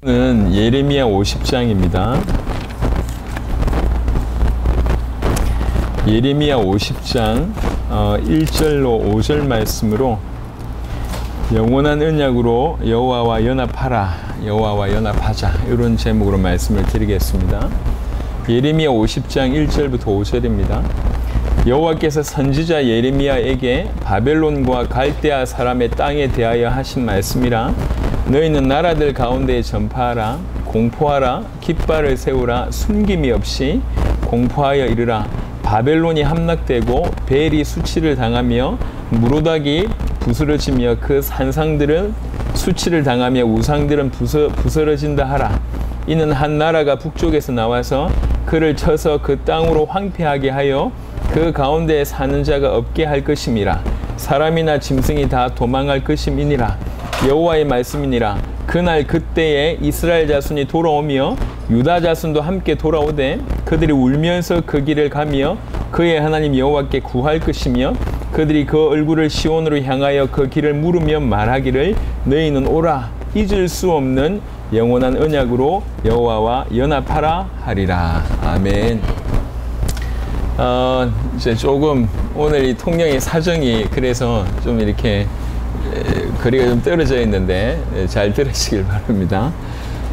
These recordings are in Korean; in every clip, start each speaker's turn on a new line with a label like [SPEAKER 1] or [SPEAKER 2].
[SPEAKER 1] 는 예레미야 50장입니다. 예레미야 50장 1절로 5절 말씀으로 영원한 언약으로 여호와와 연합하라, 여호와와 연합하자, 이런 제목으로 말씀을 드리겠습니다. 예레미야 50장 1절부터 5절입니다. 여호와께서 선지자 예레미야에게 바벨론과 갈대아 사람의 땅에 대하여 하신 말씀이라. 너희는 나라들 가운데에 전파하라, 공포하라, 깃발을 세우라, 숨김이 없이 공포하여 이르라. 바벨론이 함락되고 벨이 수치를 당하며 무로닥이 부스러지며 그 산상들은 수치를 당하며 우상들은 부스러진다 하라. 이는 한 나라가 북쪽에서 나와서 그를 쳐서 그 땅으로 황폐하게 하여 그 가운데에 사는 자가 없게 할 것임이라. 사람이나 짐승이 다 도망할 것임이니라. 여호와의 말씀이니라. 그날 그때에 이스라엘 자손이 돌아오며 유다 자손도 함께 돌아오되 그들이 울면서 그 길을 가며 그의 하나님 여호와께 구할 것이며 그들이 그 얼굴을 시온으로 향하여 그 길을 물으며 말하기를 너희는 오라, 잊을 수 없는 영원한 언약으로 여호와와 연합하라 하리라. 아멘. 이제 조금 오늘 이 통영의 사정이 그래서 좀 이렇게 거리가 좀 떨어져 있는데 잘 들으시길 바랍니다.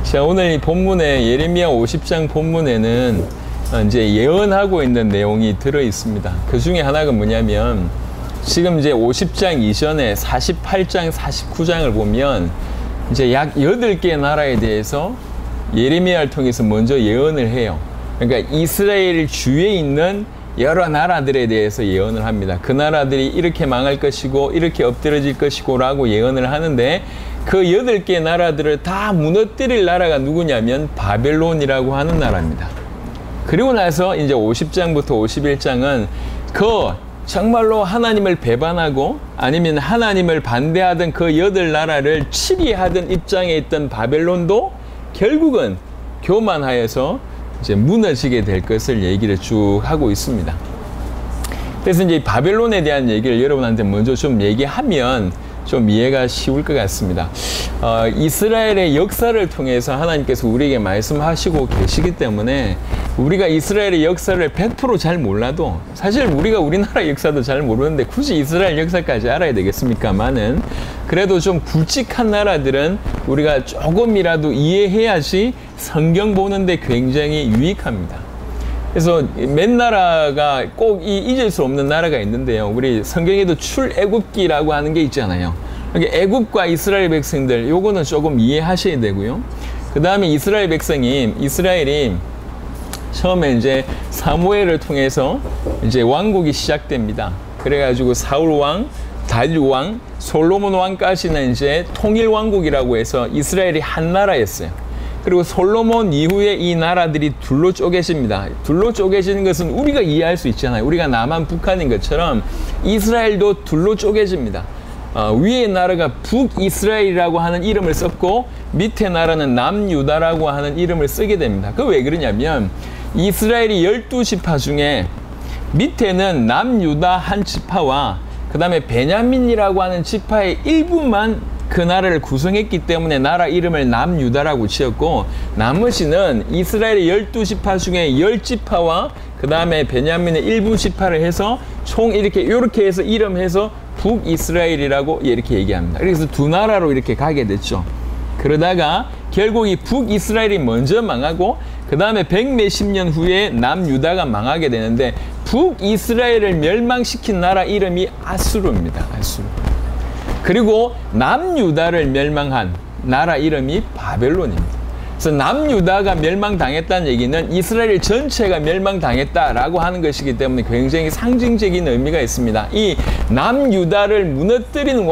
[SPEAKER 1] 자, 오늘 이 본문에 예레미야 50장 본문에는 이제 예언하고 있는 내용이 들어 있습니다. 그 중에 하나가 뭐냐면 지금 이제 50장 이전에 48장, 49장을 보면 이제 약 8개 나라에 대해서 예레미야를 통해서 먼저 예언을 해요. 그러니까 이스라엘 주위에 있는 여러 나라들에 대해서 예언을 합니다. 그 나라들이 이렇게 망할 것이고 이렇게 엎드러질 것이고 라고 예언을 하는데 그 8개 나라들을 다 무너뜨릴 나라가 누구냐면 바벨론이라고 하는 나라입니다. 그리고 나서 이제 50장부터 51장은 그 정말로 하나님을 배반하고 아니면 하나님을 반대하던 그 8나라를 치리하던 입장에 있던 바벨론도 결국은 교만하여서 이제 무너지게 될 것을 얘기를 쭉 하고 있습니다. 그래서 이제 바벨론에 대한 얘기를 여러분한테 먼저 좀 얘기하면 좀 이해가 쉬울 것 같습니다. 이스라엘의 역사를 통해서 하나님께서 우리에게 말씀하시고 계시기 때문에 우리가 이스라엘의 역사를 100% 잘 몰라도 사실 우리가 우리나라 역사도 잘 모르는데 굳이 이스라엘 역사까지 알아야 되겠습니까만은 그래도 좀 굵직한 나라들은 우리가 조금이라도 이해해야지 성경 보는데 굉장히 유익합니다. 그래서 몇 나라가 꼭 잊을 수 없는 나라가 있는데요. 우리 성경에도 출애굽기라고 하는 게 있잖아요. 그러니까 애굽과 이스라엘 백성들 요거는 조금 이해하셔야 되고요. 그 다음에 이스라엘이 처음에 이제 사무엘을 통해서 이제 왕국이 시작됩니다. 그래가지고 사울 왕, 다윗 왕, 솔로몬 왕까지는 이제 통일 왕국이라고 해서 이스라엘이 한 나라였어요. 그리고 솔로몬 이후에 이 나라들이 둘로 쪼개집니다. 둘로 쪼개지는 것은 우리가 이해할 수 있잖아요. 우리가 남한 북한인 것처럼 이스라엘도 둘로 쪼개집니다. 위의 나라가 북이스라엘이라고 하는 이름을 썼고 밑에 나라는 남유다라고 하는 이름을 쓰게 됩니다. 그 왜 그러냐면 이스라엘이 12지파 중에 밑에는 남유다 한 지파와 그 다음에 베냐민이라고 하는 지파의 일부만 그 나라를 구성했기 때문에 나라 이름을 남유다라고 지었고 나머지는 이스라엘의 12지파 중에 10지파와 그 다음에 베냐민의 일부 지파를 해서 총 이렇게 해서 이름해서 북이스라엘이라고 이렇게 얘기합니다. 그래서 두 나라로 이렇게 가게 됐죠. 그러다가 결국 이 북이스라엘이 먼저 망하고 그 다음에 100몇십 년 후에 남유다가 망하게 되는데 북이스라엘을 멸망시킨 나라 이름이 아수르입니다. 아수르. 그리고 남유다를 멸망한 나라 이름이 바벨론입니다. 그래서 남유다가 멸망당했다는 얘기는 이스라엘 전체가 멸망당했다라고 하는 것이기 때문에 굉장히 상징적인 의미가 있습니다. 이 남유다를 무너뜨린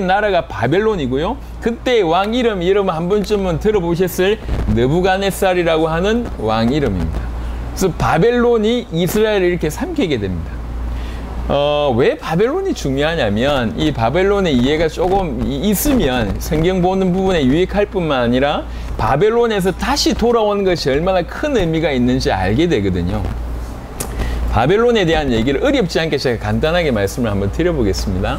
[SPEAKER 1] 나라가 바벨론이고요. 그때의 왕 이름 여러분 한 번쯤은 들어보셨을 느부갓네살이라고 하는 왕 이름입니다. 그래서 바벨론이 이스라엘을 이렇게 삼키게 됩니다. 왜 바벨론이 중요하냐면 이 바벨론의 이해가 조금 있으면 성경 보는 부분에 유익할 뿐만 아니라 바벨론에서 다시 돌아오는 것이 얼마나 큰 의미가 있는지 알게 되거든요. 바벨론에 대한 얘기를 어렵지 않게 제가 간단하게 말씀을 한번 드려보겠습니다.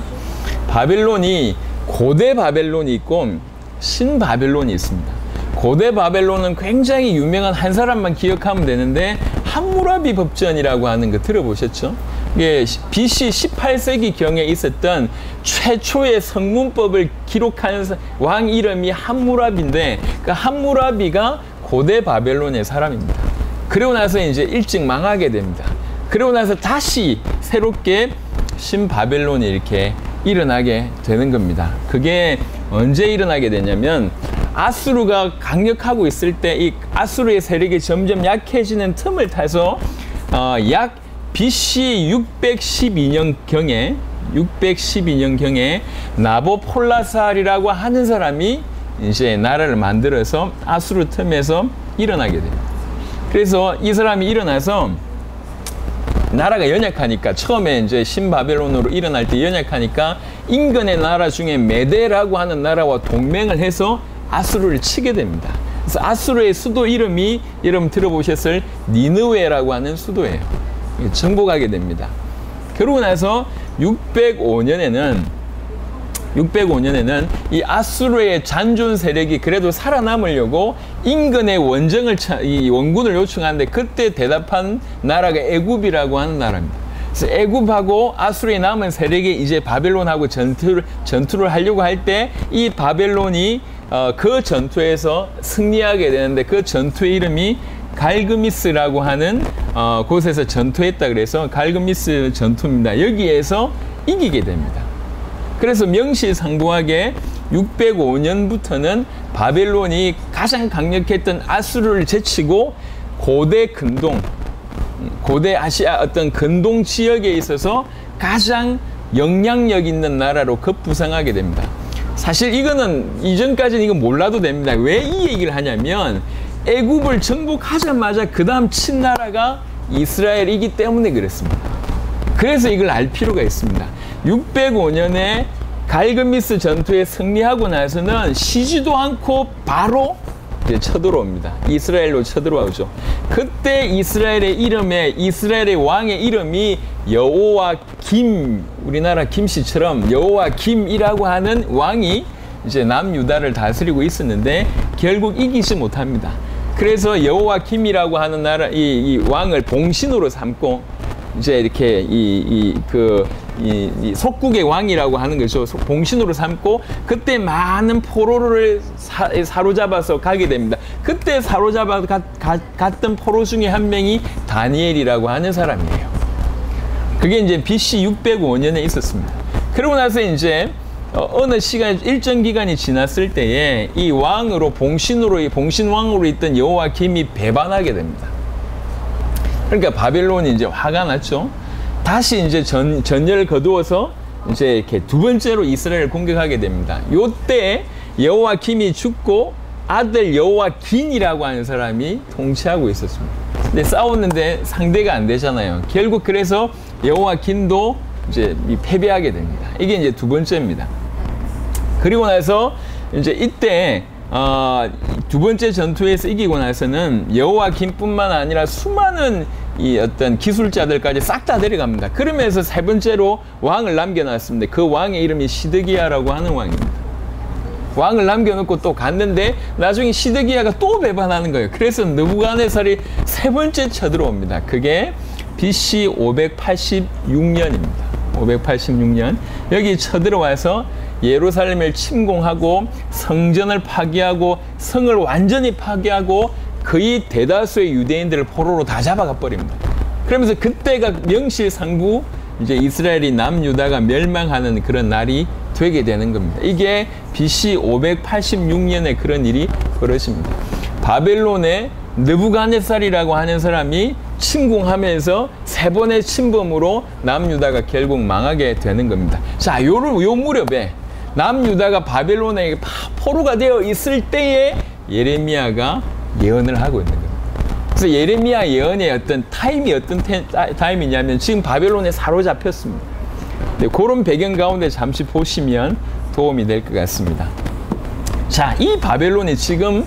[SPEAKER 1] 바벨론이 고대 바벨론이 있고 신바벨론이 있습니다. 고대 바벨론은 굉장히 유명한 한 사람만 기억하면 되는데 함무라비 법전이라고 하는 거 들어보셨죠? 이게 BC 18세기 경에 있었던 최초의 성문법을 기록한 왕 이름이 함무라비인데 그 함무라비가 고대 바벨론의 사람입니다. 그러고 나서 이제 일찍 망하게 됩니다. 그러고 나서 다시 새롭게 신바벨론이 이렇게 일어나게 되는 겁니다. 그게 언제 일어나게 되냐면 아수르가 강력하고 있을 때 이 아수르의 세력이 점점 약해지는 틈을 타서 약 BC 612년경에 나보폴라살이라고 하는 사람이 이제 나라를 만들어서 아수르 틈에서 일어나게 됩니다. 그래서 이 사람이 일어나서 나라가 연약하니까 처음에 이제 신바벨론으로 일어날 때 연약하니까 인근의 나라 중에 메데라고 하는 나라와 동맹을 해서 아수르를 치게 됩니다. 그래서 아수르의 수도 이름이 여러분 들어보셨을 니느웨라고 하는 수도예요. 정복하게 됩니다. 그러고 나서 605년에는 이 아수르의 잔존 세력이 그래도 살아남으려고 인근의 원군을 요청하는데 그때 대답한 나라가 애굽이라고 하는 나라입니다. 그래서 애굽하고 아수르의 남은 세력이 이제 바벨론하고 전투를 하려고 할 때 이 바벨론이 그 전투에서 승리하게 되는데 그 전투의 이름이 갈그미스라고 하는 곳에서 전투했다 그래서 갈그미스 전투입니다. 여기에서 이기게 됩니다. 그래서 명실상부하게 605년부터는 바벨론이 가장 강력했던 아수르를 제치고 고대 아시아 어떤 근동 지역에 있어서 가장 영향력 있는 나라로 급부상하게 됩니다. 사실 이거는 이전까지는 이거 몰라도 됩니다. 왜 이 얘기를 하냐면 애굽을 정복하자마자 그 다음 친 나라가 이스라엘이기 때문에 그랬습니다. 그래서 이걸 알 필요가 있습니다. 605년에 갈그미스 전투에 승리하고 나서는 쉬지도 않고 바로 이제 쳐들어옵니다. 이스라엘로 쳐들어오죠. 그때 이스라엘의 왕의 이름이 여호와김, 우리나라 김씨처럼 여호와김이라고 하는 왕이 이제 남유다를 다스리고 있었는데 결국 이기지 못합니다. 그래서 여호와김이라고 하는 이 왕을 봉신으로 삼고 이제 이렇게 속국의 왕이라고 하는 거죠. 봉신으로 삼고 그때 많은 포로를 사로잡아서 가게 됩니다. 그때 사로잡아 갔던 포로 중에 한 명이 다니엘이라고 하는 사람이에요. 그게 이제 BC 605년에 있었습니다. 그러고 나서 이제 어느 일정 기간이 지났을 때에 이 봉신왕으로 있던 여호와김이 배반하게 됩니다. 그러니까 바벨론이 이제 화가 났죠. 다시 이제 전열을 거두어서 이제 이렇게 두 번째로 이스라엘을 공격하게 됩니다. 요때 여호와김이 죽고 아들 여호와긴이라고 하는 사람이 통치하고 있었습니다. 근데 싸웠는데 상대가 안 되잖아요. 결국 그래서 여호와긴도 이제 패배하게 됩니다. 이게 이제 두 번째입니다. 그리고 나서 이제 이때 두 번째 전투에서 이기고 나서는 여호와김뿐만 아니라 수많은 이 어떤 기술자들까지 싹 다 데려갑니다. 그러면서 세 번째로 왕을 남겨놨습니다. 그 왕의 이름이 시드기야라고 하는 왕입니다. 왕을 남겨놓고 또 갔는데 나중에 시드기야가 또 배반하는 거예요. 그래서 느부갓네살이 세 번째 쳐들어옵니다. 그게 BC 586년입니다. 586년 여기 쳐들어와서 예루살렘을 침공하고 성전을 파괴하고 성을 완전히 파괴하고 거의 대다수의 유대인들을 포로로 다 잡아가 버립니다. 그러면서 그때가 명실상부 이제 이스라엘이 남유다가 멸망하는 그런 날이 되게 되는 겁니다. 이게 BC 586년에 그런 일이 벌어집니다. 바벨론의 느부갓네살이라고 하는 사람이 침공하면서 세 번의 침범으로 남유다가 결국 망하게 되는 겁니다. 자, 요 무렵에 남유다가 바벨론에게 포로가 되어 있을 때에 예레미야가 예언을 하고 있는 겁니다. 그래서 예레미야 예언의 어떤 타임이 어떤 타임이냐면 지금 바벨론에 사로잡혔습니다. 네, 그런 배경 가운데 잠시 보시면 도움이 될 것 같습니다. 자, 이 바벨론이 지금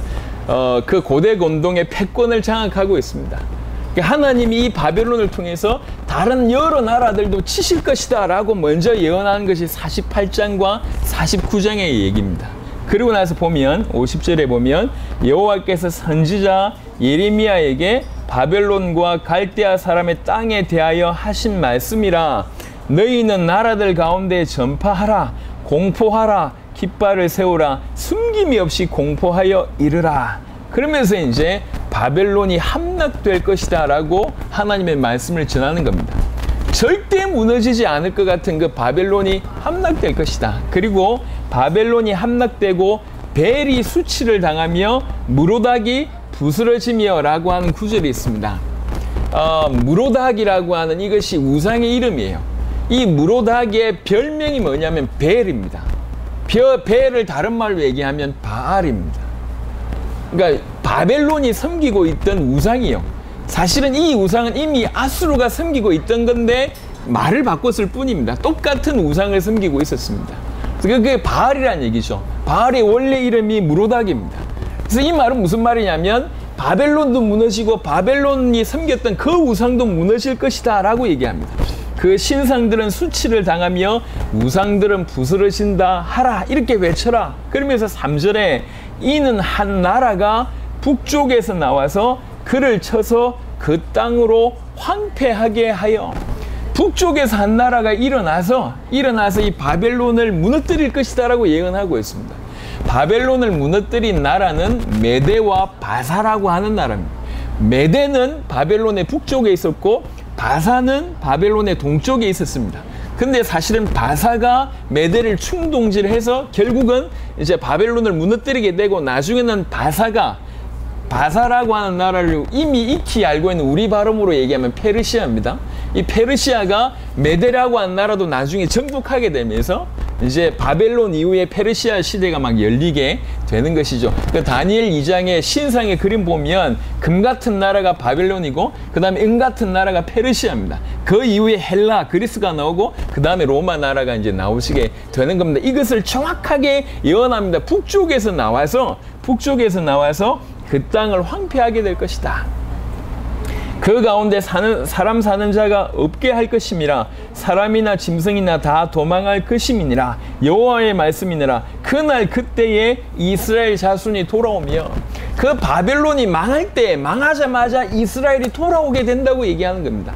[SPEAKER 1] 그 고대 건동의 패권을 장악하고 있습니다. 하나님이 이 바벨론을 통해서 다른 여러 나라들도 치실 것이다 라고 먼저 예언하는 것이 48장과 49장의 얘기입니다. 그리고 나서 보면 50절에 보면 여호와께서 선지자 예레미야에게 바벨론과 갈대아 사람의 땅에 대하여 하신 말씀이라. 너희는 나라들 가운데 전파하라, 공포하라, 깃발을 세우라, 숨김이 없이 공포하여 이르라. 그러면서 이제 바벨론이 함락될 것이다 라고 하나님의 말씀을 전하는 겁니다. 절대 무너지지 않을 것 같은 그 바벨론이 함락될 것이다. 그리고 바벨론이 함락되고 벨이 수치를 당하며 무로닥이 부스러지며 라고 하는 구절이 있습니다. 무로닥이라고 하는 이것이 우상의 이름이에요. 이 무로닥의 별명이 뭐냐면 벨입니다. 벨을 다른 말로 얘기하면 바알입니다. 그러니까 바벨론이 섬기고 있던 우상이요. 사실은 이 우상은 이미 아수르가 섬기고 있던 건데 말을 바꿨을 뿐입니다. 똑같은 우상을 섬기고 있었습니다. 그래서 그게 바알이라는 얘기죠. 바알의 원래 이름이 무로닥입니다. 그래서 이 말은 무슨 말이냐면 바벨론도 무너지고 바벨론이 섬겼던 그 우상도 무너질 것이다 라고 얘기합니다. 그 신상들은 수치를 당하며 우상들은 부스러진다 하라 이렇게 외쳐라. 그러면서 3절에 이는 한 나라가 북쪽에서 나와서 그를 쳐서 그 땅으로 황폐하게 하여. 북쪽에서 한 나라가 일어나서 이 바벨론을 무너뜨릴 것이다 라고 예언하고 있습니다. 바벨론을 무너뜨린 나라는 메대와 바사라고 하는 나라입니다. 메대는 바벨론의 북쪽에 있었고 바사는 바벨론의 동쪽에 있었습니다. 근데 사실은 바사가 메대를 충동질해서 결국은 이제 바벨론을 무너뜨리게 되고 나중에는 바사라고 하는 나라를 이미 익히 알고 있는 우리 발음으로 얘기하면 페르시아입니다. 이 페르시아가 메대라고 하는 나라도 나중에 정복하게 되면서 이제 바벨론 이후에 페르시아 시대가 막 열리게 되는 것이죠. 그 다니엘 2장의 신상의 그림 보면 금 같은 나라가 바벨론이고 그 다음에 은 같은 나라가 페르시아입니다. 그 이후에 헬라, 그리스가 나오고 그 다음에 로마 나라가 이제 나오시게 되는 겁니다. 이것을 정확하게 예언합니다. 북쪽에서 나와서 그 땅을 황폐하게 될 것이다. 그 가운데 사람 사는 자가 없게 할 것임이라. 사람이나 짐승이나 다 도망할 것임이니라. 여호와의 말씀이니라. 그날 그때에 이스라엘 자손이 돌아오며. 그 바벨론이 망하자마자 이스라엘이 돌아오게 된다고 얘기하는 겁니다.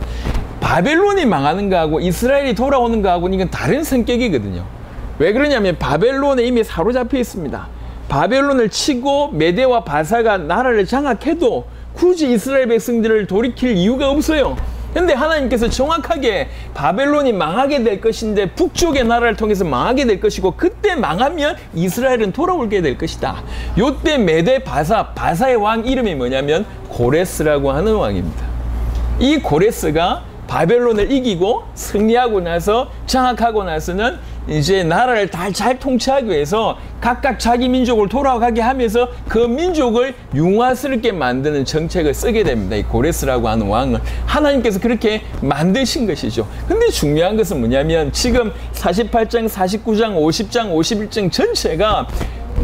[SPEAKER 1] 바벨론이 망하는 거하고 이스라엘이 돌아오는 거하고는 이건 다른 성격이거든요. 왜 그러냐면 바벨론에 이미 사로잡혀 있습니다. 바벨론을 치고 메대와 바사가 나라를 장악해도 굳이 이스라엘 백성들을 돌이킬 이유가 없어요. 근데 하나님께서 정확하게 바벨론이 망하게 될 것인데 북쪽의 나라를 통해서 망하게 될 것이고 그때 망하면 이스라엘은 돌아오게 될 것이다. 요때 메대 바사의 왕 이름이 뭐냐면 고레스라고 하는 왕입니다. 이 고레스가 바벨론을 이기고 승리하고 나서 장악하고 나서는 이제 나라를 잘 통치하기 위해서 각각 자기 민족을 돌아가게 하면서 그 민족을 융화스럽게 만드는 정책을 쓰게 됩니다. 이 고레스라고 하는 왕을 하나님께서 그렇게 만드신 것이죠. 근데 중요한 것은 뭐냐면 지금 48장, 49장, 50장, 51장 전체가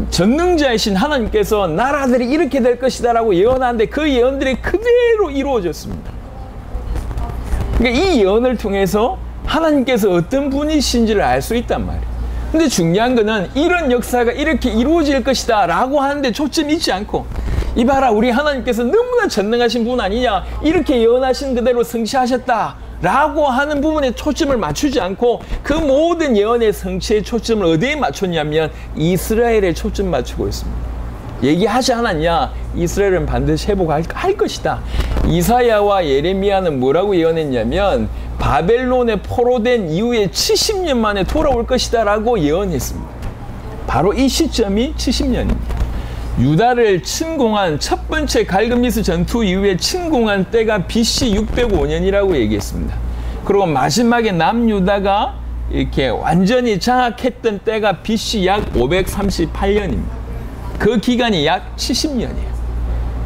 [SPEAKER 1] 전능자이신 하나님께서 나라들이 이렇게 될 것이다 라고 예언하는데 그 예언들이 그대로 이루어졌습니다. 그러니까 이 예언을 통해서 하나님께서 어떤 분이신지를 알 수 있단 말이에요. 근데 중요한 거는 이런 역사가 이렇게 이루어질 것이다 라고 하는데 초점이 있지 않고 이봐라 우리 하나님께서 너무나 전능하신 분 아니냐 이렇게 예언하신 그대로 성취하셨다 라고 하는 부분에 초점을 맞추지 않고 그 모든 예언의 성취의 초점을 어디에 맞췄냐면 이스라엘에 초점 맞추고 있습니다. 얘기하지 않았냐? 이스라엘은 반드시 회복할 것이다. 이사야와 예레미야는 뭐라고 예언했냐면 바벨론에 포로된 이후에 70년 만에 돌아올 것이다 라고 예언했습니다. 바로 이 시점이 70년입니다. 유다를 침공한 첫 번째 갈그미스 전투 이후에 침공한 때가 BC 605년이라고 얘기했습니다. 그리고 마지막에 남유다가 이렇게 완전히 장악했던 때가 BC 약 538년입니다. 그 기간이 약 70년이에요.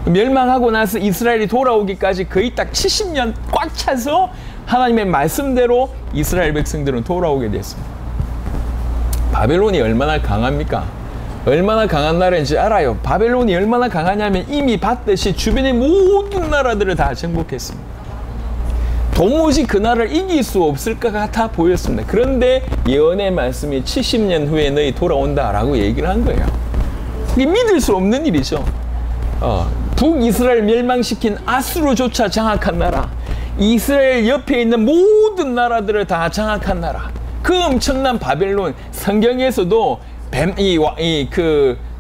[SPEAKER 1] 멸망하고 나서 이스라엘이 돌아오기까지 거의 딱 70년 꽉 차서 하나님의 말씀대로 이스라엘 백성들은 돌아오게 됐습니다. 바벨론이 얼마나 강합니까? 얼마나 강한 나라인지 알아요. 바벨론이 얼마나 강하냐면 이미 봤듯이 주변의 모든 나라들을 다 정복했습니다. 도무지 그 나라를 이길 수 없을 것 같아 보였습니다. 그런데 예언의 말씀이 70년 후에 너희 돌아온다라고 얘기를 한 거예요. 이게 믿을 수 없는 일이죠. 북이스라엘 멸망시킨 아수르조차 장악한 나라, 이스라엘 옆에 있는 모든 나라들을 다 장악한 나라, 그 엄청난 바벨론, 성경에서도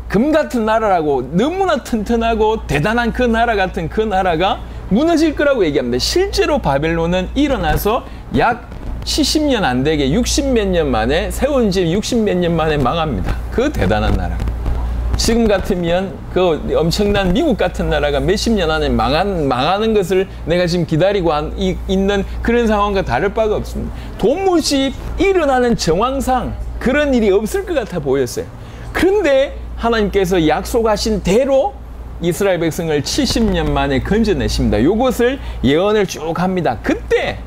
[SPEAKER 1] 금 같은 나라라고, 너무나 튼튼하고 대단한 그 나라 같은 그 나라가 무너질 거라고 얘기합니다. 실제로 바벨론은 일어나서 약 70년 안 되게 60몇 년 만에, 세운 지 60몇 년 만에 망합니다. 그 대단한 나라. 지금 같으면 그 엄청난 미국 같은 나라가 몇십 년 안에 망하는 것을 내가 지금 기다리고 있는 그런 상황과 다를 바가 없습니다. 도무지 일어나는 정황상 그런 일이 없을 것 같아 보였어요. 그런데 하나님께서 약속하신 대로 이스라엘 백성을 70년 만에 건져내십니다. 요것을 예언을 쭉 합니다. 그때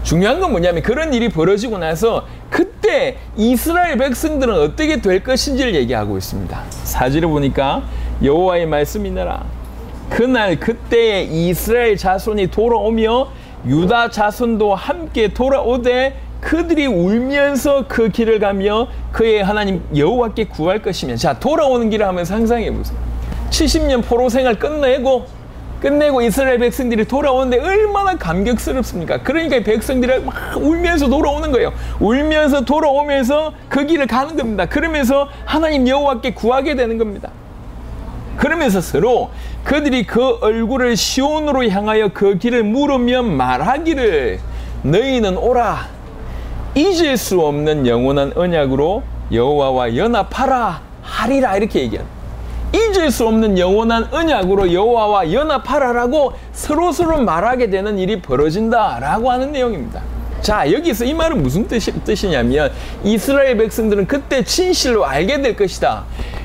[SPEAKER 1] 중요한 건 뭐냐면, 그런 일이 벌어지고 나서 그때 이스라엘 백성들은 어떻게 될 것인지를 얘기하고 있습니다. 4절에 보니까 여호와의 말씀이니라. 그날 그때에 이스라엘 자손이 돌아오며 유다 자손도 함께 돌아오되 그들이 울면서 그 길을 가며 그의 하나님 여호와께 구할 것이며. 자, 돌아오는 길을 한번 상상해 보세요. 70년 포로 생활 끝내고 이스라엘 백성들이 돌아오는데 얼마나 감격스럽습니까? 그러니까 백성들이 막 울면서 돌아오는 거예요. 울면서 돌아오면서 그 길을 가는 겁니다. 그러면서 하나님 여호와께 구하게 되는 겁니다. 그러면서 서로 그들이 그 얼굴을 시온으로 향하여 그 길을 물으며 말하기를 너희는 오라, 잊을 수 없는 영원한 언약으로 여호와와 연합하라 하리라, 이렇게 얘기합니다. 잊을 수 없는 영원한 언약으로 여호와와 연합하라라고 서로서로 말하게 되는 일이 벌어진다라고 하는 내용입니다. 자, 여기서 이 말은 무슨 뜻이냐면, 이스라엘 백성들은 그때 진실로 알게 될 것이다.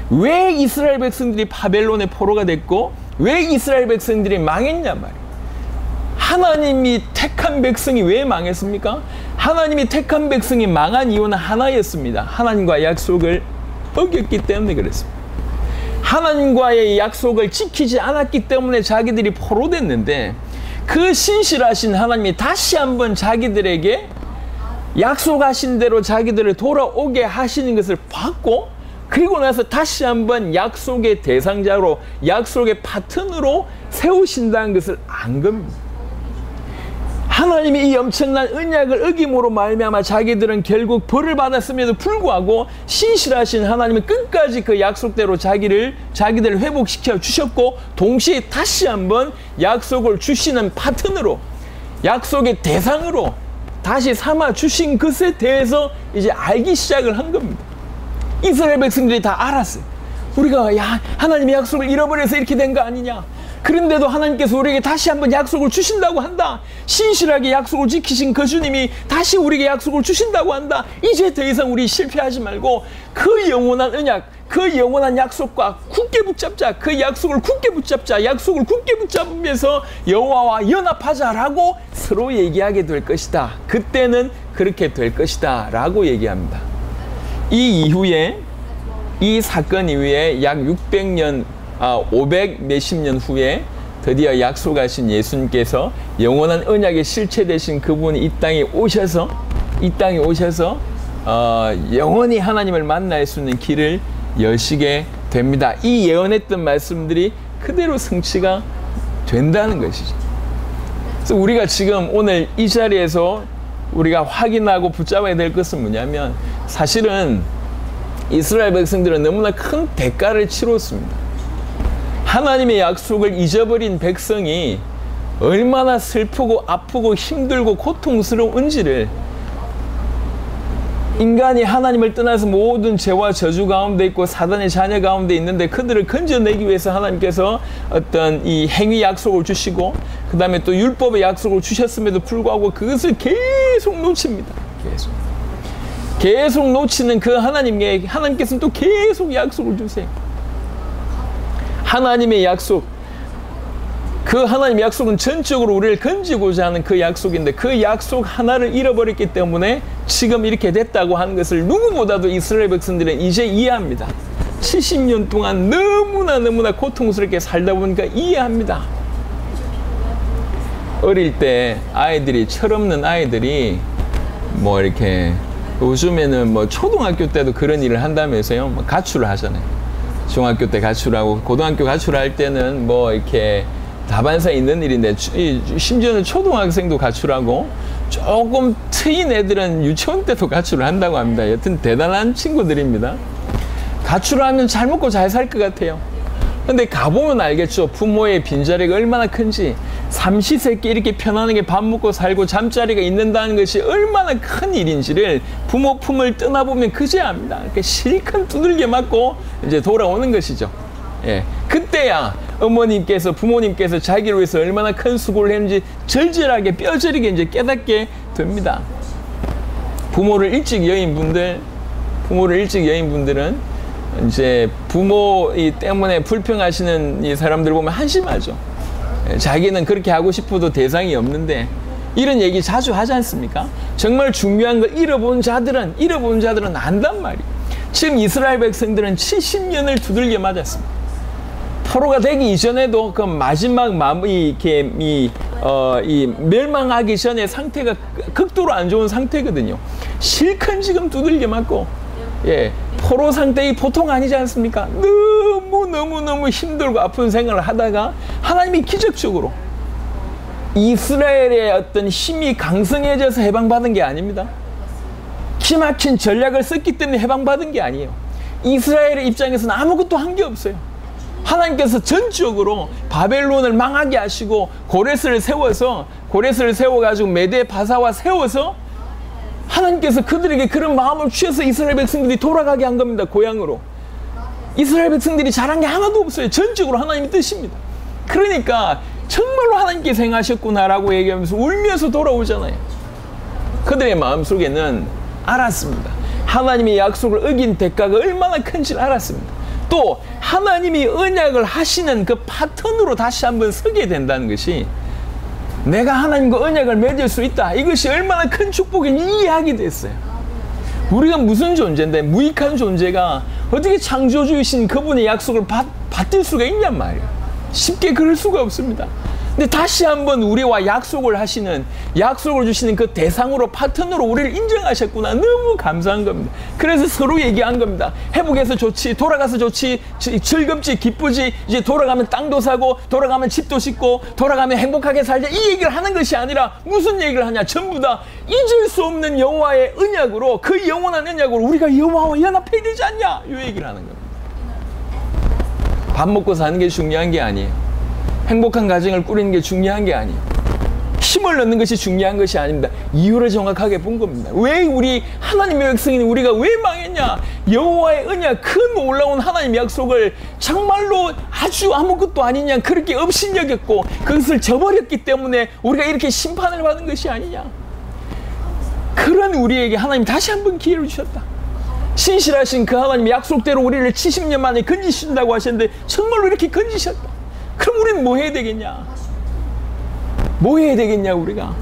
[SPEAKER 1] 왜 이스라엘 백성들이 바벨론의 포로가 됐고 왜 이스라엘 백성들이 망했냐 말이에요. 하나님이 택한 백성이 왜 망했습니까? 하나님이 택한 백성이 망한 이유는 하나였습니다. 하나님과 약속을 어겼기 때문에 그랬습니다. 하나님과의 약속을 지키지 않았기 때문에 자기들이 포로됐는데, 그 신실하신 하나님이 다시 한번 자기들에게 약속하신 대로 자기들을 돌아오게 하시는 것을 봤고, 그리고 나서 다시 한번 약속의 대상자로, 약속의 파트너로 세우신다는 것을 안 겁니다. 하나님이 이 엄청난 언약을 어김으로 말미암아 자기들은 결국 벌을 받았음에도 불구하고 신실하신 하나님은 끝까지 그 약속대로 자기들을 회복시켜 주셨고, 동시에 다시 한번 약속을 주시는 파트너로, 약속의 대상으로 다시 삼아 주신 것에 대해서 이제 알기 시작을 한 겁니다. 이스라엘 백성들이 다 알았어요. 우리가 하나님의 약속을 잃어버려서 이렇게 된 거 아니냐. 그런데도 하나님께서 우리에게 다시 한번 약속을 주신다고 한다. 신실하게 약속을 지키신 그 주님이 다시 우리에게 약속을 주신다고 한다. 이제 더 이상 우리 실패하지 말고 그 영원한 언약, 그 영원한 약속과 굳게 붙잡자. 그 약속을 굳게 붙잡자. 약속을 굳게 붙잡으면서 여호와와 연합하자라고 서로 얘기하게 될 것이다. 그때는 그렇게 될 것이다 라고 얘기합니다. 이 이후에, 이 사건 이후에 약 600년 500 몇십 년 후에 드디어 약속하신 예수님께서 영원한 언약의 실체 되신 그분이 이 땅에 오셔서 영원히 하나님을 만날 수 있는 길을 여시게 됩니다. 이 예언했던 말씀들이 그대로 성취가 된다는 것이죠. 그래서 우리가 지금 오늘 이 자리에서 우리가 확인하고 붙잡아야 될 것은 뭐냐면, 사실은 이스라엘 백성들은 너무나 큰 대가를 치렀습니다. 하나님의 약속을 잊어버린 백성이 얼마나 슬프고 아프고 힘들고 고통스러운지를, 인간이 하나님을 떠나서 모든 죄와 저주 가운데 있고 사단의 자녀 가운데 있는데, 그들을 건져내기 위해서 하나님께서 어떤 이 행위 약속을 주시고, 그 다음에 또 율법의 약속을 주셨음에도 불구하고 그것을 계속 놓칩니다. 계속 놓치는 그 하나님께서는 또 계속 약속을 주세요. 하나님의 약속, 그 하나님의 약속은 전적으로 우리를 건지고자 하는 그 약속인데, 그 약속 하나를 잃어버렸기 때문에 지금 이렇게 됐다고 하는 것을 누구보다도 이스라엘 백성들은 이제 이해합니다. 70년 동안 너무나 고통스럽게 살다 보니까 이해합니다. 어릴 때 아이들이, 철없는 아이들이 뭐 이렇게, 요즘에는 뭐 초등학교 때도 그런 일을 한다면서요. 뭐 가출을 하잖아요. 중학교 때 가출하고 고등학교 가출할 때는 뭐 이렇게 다반사에 있는 일인데 심지어는 초등학생도 가출하고 조금 트인 애들은 유치원 때도 가출을 한다고 합니다. 여튼 대단한 친구들입니다. 가출하면 잘 먹고 잘 살 것 같아요. 근데 가보면 알겠죠. 부모의 빈자리가 얼마나 큰지. 삼시세끼 이렇게 편안하게 밥 먹고 살고 잠자리가 있는다는 것이 얼마나 큰 일인지를 부모 품을 떠나보면 그제야 압니다. 그러니까 실컷 두들겨 맞고 이제 돌아오는 것이죠. 예. 그때야 어머님께서, 부모님께서 자기를 위해서 얼마나 큰 수고를 했는지 절절하게 뼈저리게 이제 깨닫게 됩니다. 부모를 일찍 여인 분들은 이제 부모 때문에 불평하시는 이 사람들 보면 한심하죠. 자기는 그렇게 하고 싶어도 대상이 없는데 이런 얘기 자주 하지 않습니까? 정말 중요한 거 잃어본 자들은 안단 말이에요. 지금 이스라엘 백성들은 70년을 두들겨 맞았습니다. 포로가 되기 이전에도 그 마지막 멸망하기 전에 상태가 극도로 안 좋은 상태거든요. 실컷 지금 두들겨 맞고, 예, 포로 상태가 보통 아니지 않습니까? 너무 힘들고 아픈 생활을 하다가 하나님이 기적적으로 이스라엘의 어떤 힘이 강성해져서 해방받은 게 아닙니다. 기막힌 전략을 썼기 때문에 해방받은 게 아니에요. 이스라엘의 입장에서는 아무것도 한 게 없어요. 하나님께서 전적으로 바벨론을 망하게 하시고 고레스를 세워가지고 메대 바사와 세워서 하나님께서 그들에게 그런 마음을 주셔서 이스라엘 백성들이 돌아가게 한 겁니다. 고향으로. 이스라엘 백성들이 잘한 게 하나도 없어요. 전적으로 하나님의 뜻입니다. 그러니까 정말로 하나님께서 행하셨구나라고 얘기하면서 울면서 돌아오잖아요. 그들의 마음속에는 알았습니다. 하나님의 약속을 어긴 대가가 얼마나 큰지를 알았습니다. 또 하나님이 언약을 하시는 그 파트너로 다시 한번 서게 된다는 것이, 내가 하나님과 언약을 맺을 수 있다, 이것이 얼마나 큰 축복인지 이해하게 됐어요. 우리가 무슨 존재인데, 무익한 존재가 어떻게 창조주이신 그분의 약속을 받을 수가 있냔 말이에요. 쉽게 그럴 수가 없습니다. 근데 다시 한번 우리와 약속을 주시는 그 대상으로, 파트너로 우리를 인정하셨구나. 너무 감사한 겁니다. 그래서 서로 얘기한 겁니다. 회복해서 좋지, 돌아가서 좋지, 즐겁지, 기쁘지, 이제 돌아가면 땅도 사고, 돌아가면 집도 짓고, 돌아가면 행복하게 살자, 이 얘기를 하는 것이 아니라 무슨 얘기를 하냐? 전부 다 잊을 수 없는 여호와의 언약으로, 그 영원한 언약으로 우리가 여호와와 연합해야 되지 않냐? 이 얘기를 하는 겁니다. 밥 먹고 사는 게 중요한 게 아니에요. 행복한 가정을 꾸리는 게 중요한 게 아니에요. 힘을 넣는 것이 중요한 것이 아닙니다. 이유를 정확하게 본 겁니다. 왜 우리 하나님의 백성인 우리가 왜 망했냐? 여호와의 언약, 큰 놀라운 하나님의 약속을 정말로 아주 아무것도 아니냐, 그렇게 업신여겼고 그것을 저버렸기 때문에 우리가 이렇게 심판을 받은 것이 아니냐. 그런 우리에게 하나님 다시 한번 기회를 주셨다. 신실하신 그 하나님의 약속대로 우리를 70년 만에 건지신다고 하셨는데 정말로 이렇게 건지셨다. 그럼 우리는 뭐 해야 되겠냐? 뭐 해야 되겠냐? 우리가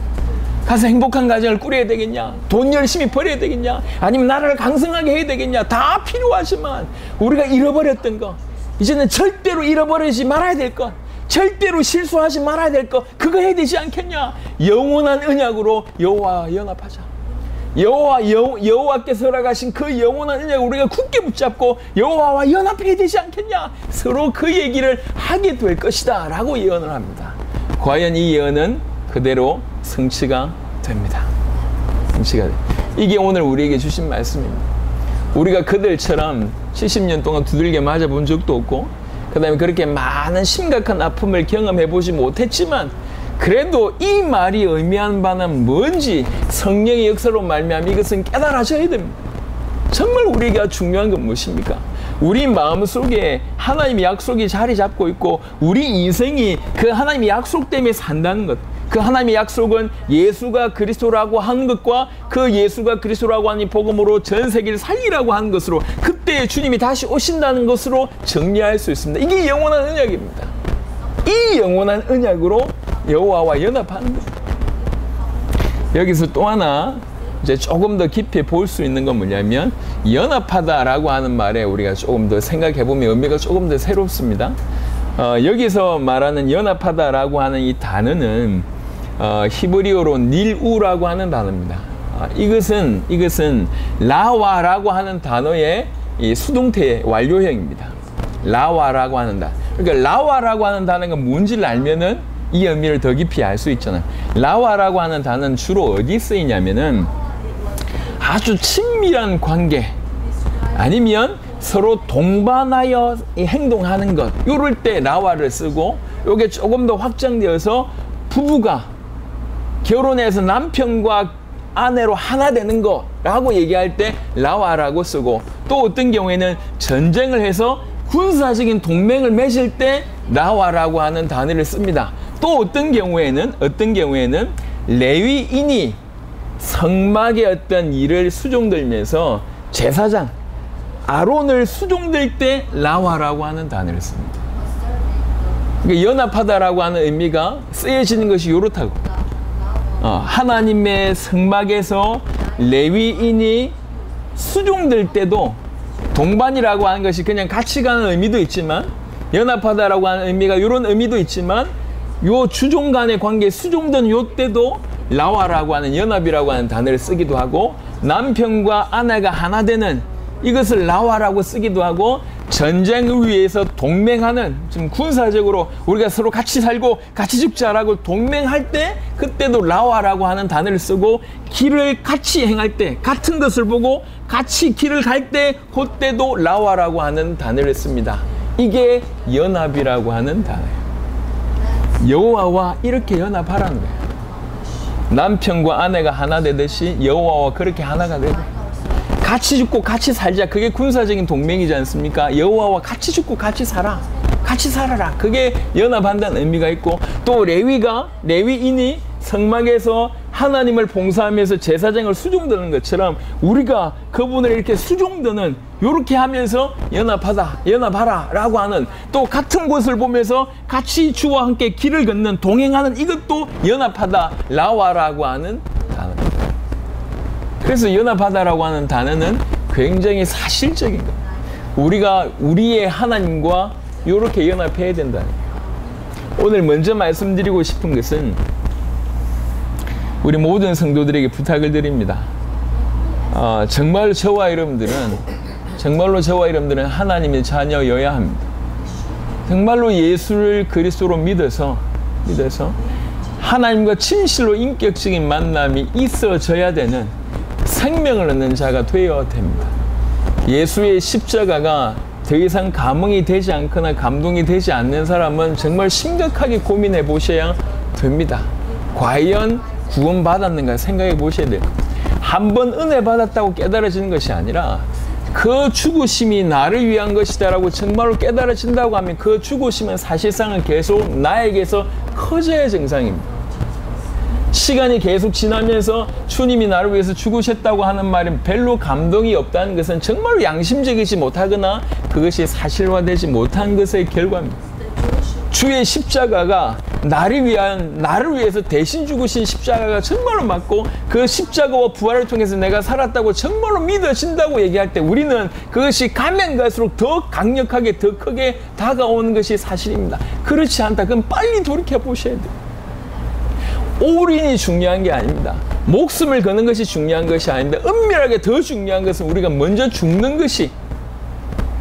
[SPEAKER 1] 가서 행복한 가정을 꾸려야 되겠냐? 돈 열심히 벌여야 되겠냐? 아니면 나라를 강성하게 해야 되겠냐? 다 필요하지만 우리가 잃어버렸던 거, 이제는 절대로 잃어버리지 말아야 될 것, 절대로 실수하지 말아야 될 것, 그거 해야 되지 않겠냐? 영원한 언약으로 여호와와 연합하자. 여호와께서 허락하신 그 영원한 언약을 우리가 굳게 붙잡고 여호와와 연합해야 되지 않겠냐? 서로 그 얘기를 하게 될 것이다 라고 예언을 합니다. 과연 이 예언은 그대로 성취가 됩니다. 성취가 돼. 이게 오늘 우리에게 주신 말씀입니다. 우리가 그들처럼 70년 동안 두들겨 맞아본 적도 없고, 그 다음에 그렇게 많은 심각한 아픔을 경험해 보지 못했지만, 그래도 이 말이 의미하는 바는 뭔지 성령의 역사로 말미암아 이것은 깨달아져야 됩니다. 정말 우리가 중요한 건 무엇입니까? 우리 마음속에 하나님의 약속이 자리 잡고 있고 우리 인생이 그 하나님의 약속 때문에 산다는 것, 그 하나님의 약속은 예수가 그리스도라고 하는 것과 그 예수가 그리스도라고 하는 복음으로 전 세계를 살리라고 하는 것으로, 그때 주님이 다시 오신다는 것으로 정리할 수 있습니다. 이게 영원한 언약입니다. 이 영원한 언약으로 여호와와 연합하는 것. 여기서 또 하나 이제 조금 더 깊이 볼 수 있는 건 뭐냐면, 연합하다라고 하는 말에 우리가 조금 더 생각해 보면 의미가 조금 더 새롭습니다. 여기서 말하는 연합하다라고 하는 이 단어는 히브리어로 닐우라고 하는 단어입니다. 이것은 라와라고 하는 단어의 이 수동태 완료형입니다. 라와라고 하는 단어. 그러니까 라와라고 하는 단어가 뭔지를 알면은 이 의미를 더 깊이 알 수 있잖아요. 라와라고 하는 단어는 주로 어디 쓰이냐면은 아주 친밀한 관계 아니면 서로 동반하여 행동하는 것, 요럴 때 라와를 쓰고, 요게 조금 더 확장되어서 부부가 결혼해서 남편과 아내로 하나 되는 거라고 얘기할 때 라와라고 쓰고, 또 어떤 경우에는 전쟁을 해서 군사적인 동맹을 맺을 때 라와라고 하는 단어를 씁니다. 또 어떤 경우에는 레위인이 성막의 어떤 일을 수종들면서 제사장 아론을 수종될 때 라와라고 하는 단어를 씁니다. 그러니까 연합하다라고 하는 의미가 쓰여지는 것이 이렇다고. 하나님의 성막에서 레위인이 수종될 때도 동반이라고 하는 것이 그냥 같이 가는 의미도 있지만, 연합하다라고 하는 의미가 이런 의미도 있지만, 요 주종 간의 관계 수종된 요 때도 라와라고 하는 연합이라고 하는 단어를 쓰기도 하고, 남편과 아내가 하나 되는 이것을 라와라고 쓰기도 하고, 전쟁을 위해서 동맹하는, 지금 군사적으로 우리가 서로 같이 살고 같이 죽자라고 동맹할 때 그때도 라와라고 하는 단어를 쓰고, 길을 같이 행할 때 같은 것을 보고 같이 길을 갈 때 그때도 라와라고 하는 단어를 씁니다. 이게 연합이라고 하는 단어예요. 여호와와 이렇게 연합하라는 거예요. 남편과 아내가 하나 되듯이 여호와와 그렇게 하나가 되고, 같이 죽고 같이 살자. 그게 군사적인 동맹이지 않습니까? 여호와와 같이 죽고 같이 살아. 같이 살아라. 그게 연합한다는 의미가 있고, 또 레위인이 성막에서 하나님을 봉사하면서 제사장을 수종드는 것처럼 우리가 그분을 이렇게 수종드는, 요렇게 하면서 연합하라 라고 하는, 또 같은 곳을 보면서 같이 주와 함께 길을 걷는, 동행하는, 이것도 연합하다, 라와라고 하는 단어입니다. 그래서 연합하다라고 하는 단어는 굉장히 사실적인 거예요. 우리가 우리의 하나님과 이렇게 연합해야 된다는 거예요. 오늘 먼저 말씀드리고 싶은 것은 우리 모든 성도들에게 부탁을 드립니다. 정말로 저와 여러분들은 하나님의 자녀여야 합니다. 정말로 예수를 그리스도로 믿어서 하나님과 진실로 인격적인 만남이 있어져야 되는 생명을 얻는 자가 되어야 됩니다. 예수의 십자가가 더 이상 감흥이 되지 않거나 감동이 되지 않는 사람은 정말 심각하게 고민해 보셔야 됩니다. 과연 구원받았는가 생각해 보셔야 돼요. 한 번 은혜 받았다고 깨달아지는 것이 아니라 그 죽으심이 나를 위한 것이다라고 정말로 깨달아진다고 하면 그 죽으심은 사실상은 계속 나에게서 커져야 정상입니다. 시간이 계속 지나면서 주님이 나를 위해서 죽으셨다고 하는 말은 별로 감동이 없다는 것은 정말로 양심적이지 못하거나 그것이 사실화되지 못한 것의 결과입니다. 주의 십자가가 나를 위해서 대신 죽으신 십자가가 정말로 맞고, 그 십자가와 부활을 통해서 내가 살았다고 정말로 믿어진다고 얘기할 때 우리는 그것이 가면 갈수록 더 강력하게, 더 크게 다가오는 것이 사실입니다. 그렇지 않다 그럼 빨리 돌이켜 보셔야 돼요. 올인이 중요한 게 아닙니다. 목숨을 거는 것이 중요한 것이 아닙니다. 은밀하게 더 중요한 것은 우리가 먼저 죽는 것이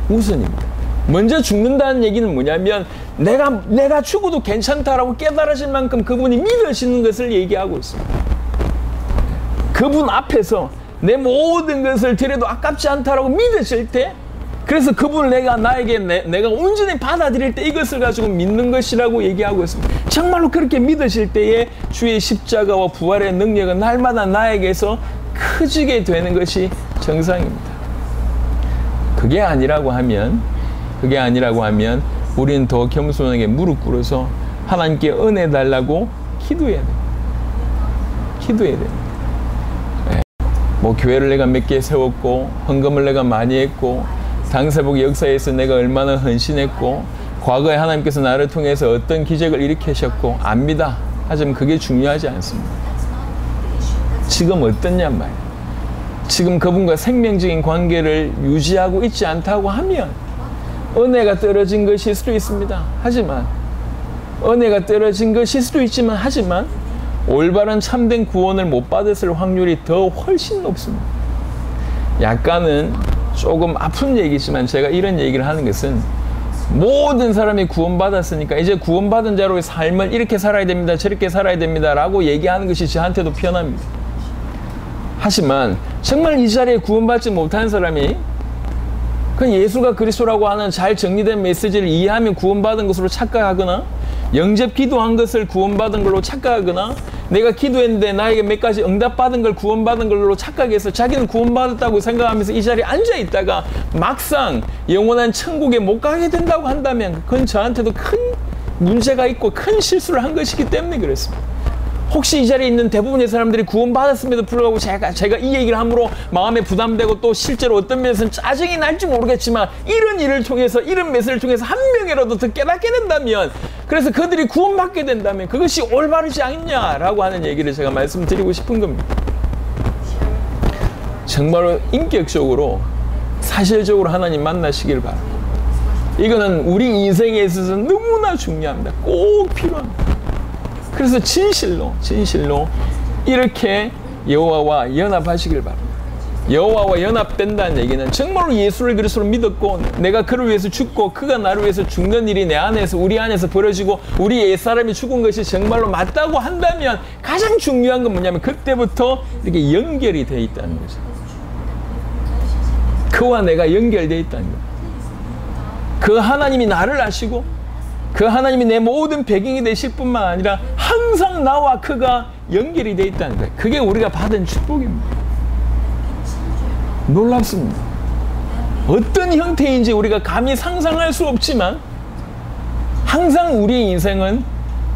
[SPEAKER 1] 우선입니다. 먼저 죽는다는 얘기는 뭐냐면 내가 죽어도 괜찮다라고 깨달으실 만큼 그분이 믿으시는 것을 얘기하고 있습니다. 그분 앞에서 내 모든 것을 드려도 아깝지 않다라고 믿으실 때, 그래서 그분을 내가 온전히 받아들일 때 이것을 가지고 믿는 것이라고 얘기하고 있습니다. 정말로 그렇게 믿으실 때에 주의 십자가와 부활의 능력은 날마다 나에게서 커지게 되는 것이 정상입니다. 그게 아니라고 하면 우리는 더 겸손하게 무릎 꿇어서 하나님께 은혜 달라고 기도해야 됩니다. 네. 뭐 교회를 내가 몇 개 세웠고, 헌금을 내가 많이 했고, 당사복 역사에서 내가 얼마나 헌신했고, 과거에 하나님께서 나를 통해서 어떤 기적을 일으키셨고, 압니다. 하지만 그게 중요하지 않습니다. 지금 어떻냔 말이에요. 지금 그분과 생명적인 관계를 유지하고 있지 않다고 하면 은혜가 떨어진 것일 수도 있습니다. 하지만 올바른 참된 구원을 못 받았을 확률이 더 훨씬 높습니다. 약간은 조금 아픈 얘기지만 제가 이런 얘기를 하는 것은 모든 사람이 구원받았으니까 이제 구원받은 자로의 삶을 이렇게 살아야 됩니다, 저렇게 살아야 됩니다 라고 얘기하는 것이 저한테도 편합니다. 하지만 정말 이 자리에 구원받지 못한 사람이 그 예수가 그리스도라고 하는 잘 정리된 메시지를 이해하면 구원받은 것으로 착각하거나, 영접 기도한 것을 구원받은 걸로 착각하거나, 내가 기도했는데 나에게 몇 가지 응답받은 걸 구원받은 걸로 착각해서 자기는 구원받았다고 생각하면서 이 자리에 앉아있다가 막상 영원한 천국에 못 가게 된다고 한다면 그건 저한테도 큰 문제가 있고 큰 실수를 한 것이기 때문에 그렇습니다. 혹시 이 자리에 있는 대부분의 사람들이 구원받았음에도 불구하고 제가 이 얘기를 함으로 마음에 부담되고 또 실제로 어떤 면에서는 짜증이 날지 모르겠지만 이런 일을 통해서, 이런 메시지를 통해서 한 명이라도 더 깨닫게 된다면, 그래서 그들이 구원받게 된다면 그것이 올바르지 않냐라고 하는 얘기를 제가 말씀드리고 싶은 겁니다. 정말로 인격적으로 사실적으로 하나님 만나시길 바랍니다. 이거는 우리 인생에 있어서 너무나 중요합니다. 꼭 필요합니다. 그래서 진실로 이렇게 여호와와 연합하시길 바랍니다. 여호와와 연합된다는 얘기는 정말로 예수를 그리스도로 믿었고 내가 그를 위해서 죽고 그가 나를 위해서 죽는 일이 내 안에서, 우리 안에서 벌어지고 우리 옛사람이 죽은 것이 정말로 맞다고 한다면 가장 중요한 건 뭐냐면 그때부터 이렇게 연결이 되어 있다는 거죠. 그와 내가 연결되어 있다는 거예요. 그 하나님이 나를 아시고 그 하나님이 내 모든 배경이 되실 뿐만 아니라 항상 나와 그가 연결이 되어 있다는 거예요. 그게 우리가 받은 축복입니다. 놀랍습니다. 어떤 형태인지 우리가 감히 상상할 수 없지만 항상 우리의 인생은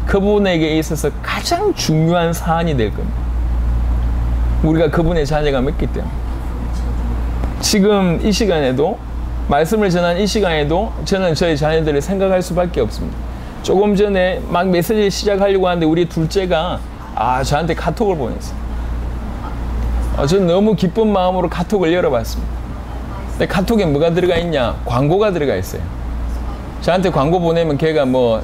[SPEAKER 1] 그분에게 있어서 가장 중요한 사안이 될 겁니다. 우리가 그분의 자녀가 맺기 때문에. 지금 이 시간에도, 말씀을 전한 이 시간에도 저는 저희 자녀들을 생각할 수밖에 없습니다. 조금 전에 막 메시지 시작하려고 하는데 우리 둘째가 저한테 카톡을 보냈어요. 저는 너무 기쁜 마음으로 카톡을 열어봤습니다. 근데 카톡에 뭐가 들어가 있냐? 광고가 들어가 있어요. 저한테 광고 보내면 걔가 뭐